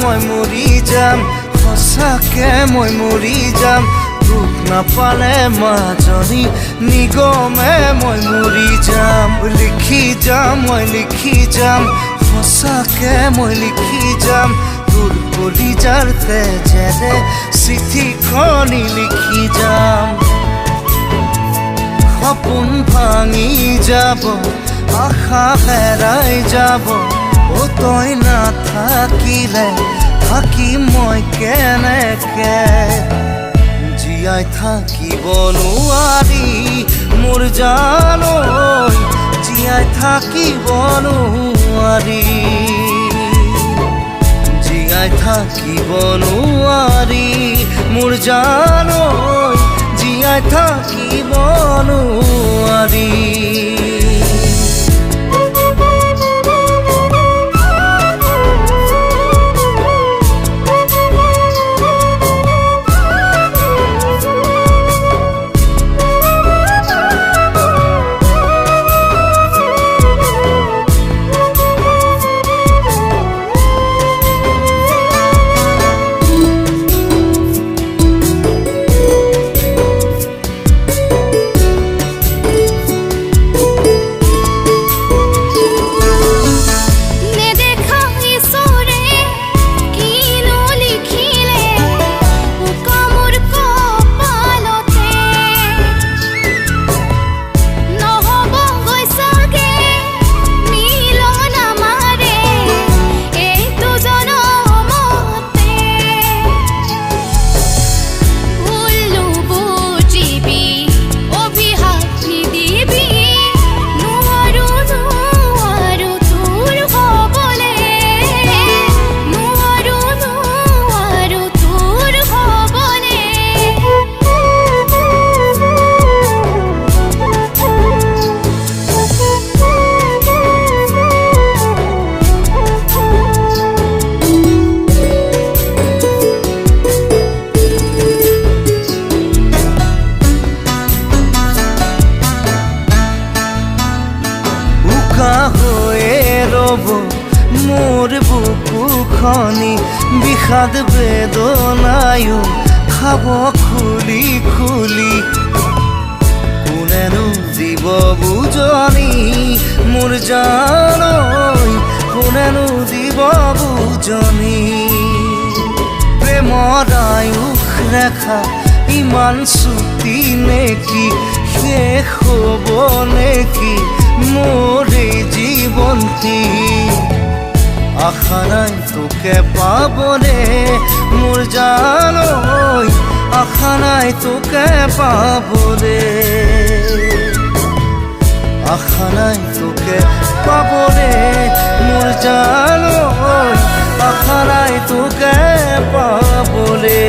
মই মৰি যাম সঁচাকে মই মৰি যাম দুখ নাপালে মাজনী নিগমে মই মৰি যাম লিখি যাম সঁচাকে মই লিখি যাম তোৰ কলিজাৰ তেজেৰে চিঠিখনি লিখি যাম সপোন ভাঙি যাব আশা হেৰাই যাব ও তই নাথাকিলে থাকিম মই কেনেকে জীয়াই থাকিব নোৱাৰি মোৰ জানৈ জীয়াই থাকিব নোৱাৰি জীয়াই থাকিব নোৱাৰি মোৰ জানৈ জীয়াই থাকিব নোৱাৰি মোৰ বুকুখনি বিষাদ বেদনায়ো খাব খুলি খুলি কোনেনো দিব বুজনি মোৰ জানৈ কোনেনো দিব বুজনি প্ৰেমৰ আয়ুস ৰেখা ইমান চুটি নেকি শেষ হ'ব নেকি মোৰ এই জীৱনটি আশা নাই তোকে পাবলে মোৰ জানৈ আশা নাই তোকে পাবলে আশা নাই তোকে পাবলে মোৰ জানৈ আশা নাই তোকে পাবলে